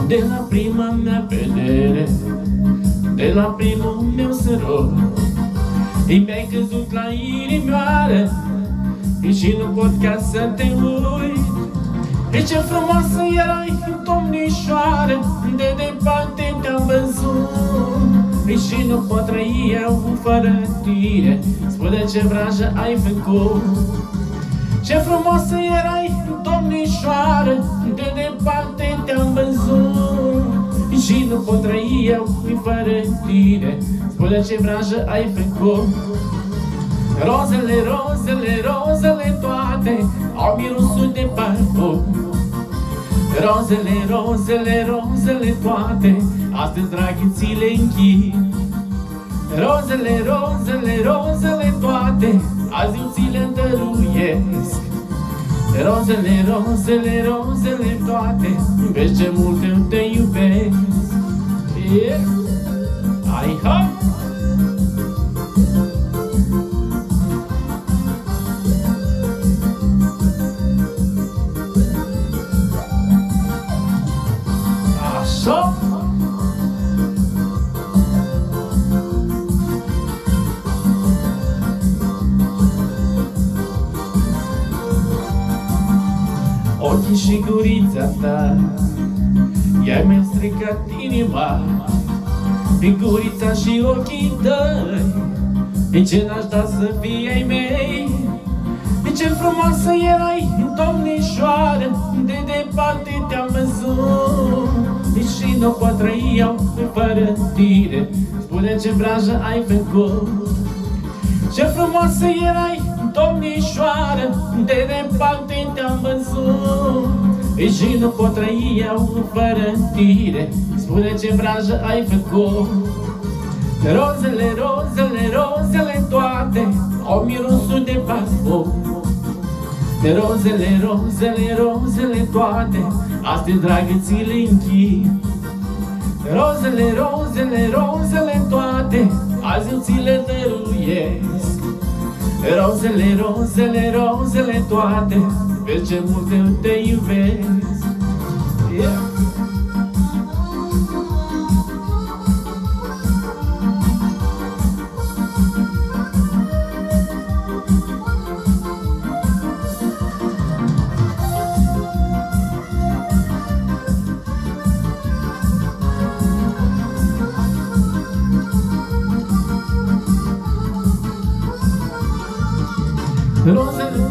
De la prima mea vedere, de la primul meu sărut, mi-ai căzut la inimioare și nu pot ca să te uit. Ce frumoasă erai, domnișoare, de departe te-am văzut și nu pot trăi eu fără tine. Spune ce vrajă ai făcut. Ce frumoasă erai, domnișoară, de departe te-am văzut și nu pot trăi eu fără tine. Spune ce vrajă ai făcut. Rozele, rozele, rozele toate au mirosul de parfum. Rozele, rozele, rozele toate astăzi, dragă, ți le închid. Rozele, rozele, rozele toate azi eu ți le dăruiesc. Rozele, rozele, rozele toate, vezi ce mult eu te iubesc. Hai, ha! Așa! Ochii și gurița ta, ea mi-a stricat inima. Prin gurița și ochii tăi, ce n-aș da să fie ai mei. Ce frumoasă erai, domnișoară, de departe te-am văzut și nu pot trăi eu fără tine. Spune ce vrajă ai făcut. Ce frumoasă erai, domnișoară, de departe te-am văzut și nu pot trăi eu fără tine. Spune ce vrajă ai făcut. Rozele, rozele, rozele toate au mirosul de parfum. Rozele, rozele, rozele toate astăzi, dragă, ți le închid. Rozele, rozele, rozele toate azi eu ți le dăruiesc. Rozele, rozele, rozele toate, vezi ce mult eu te iubesc. Rozele,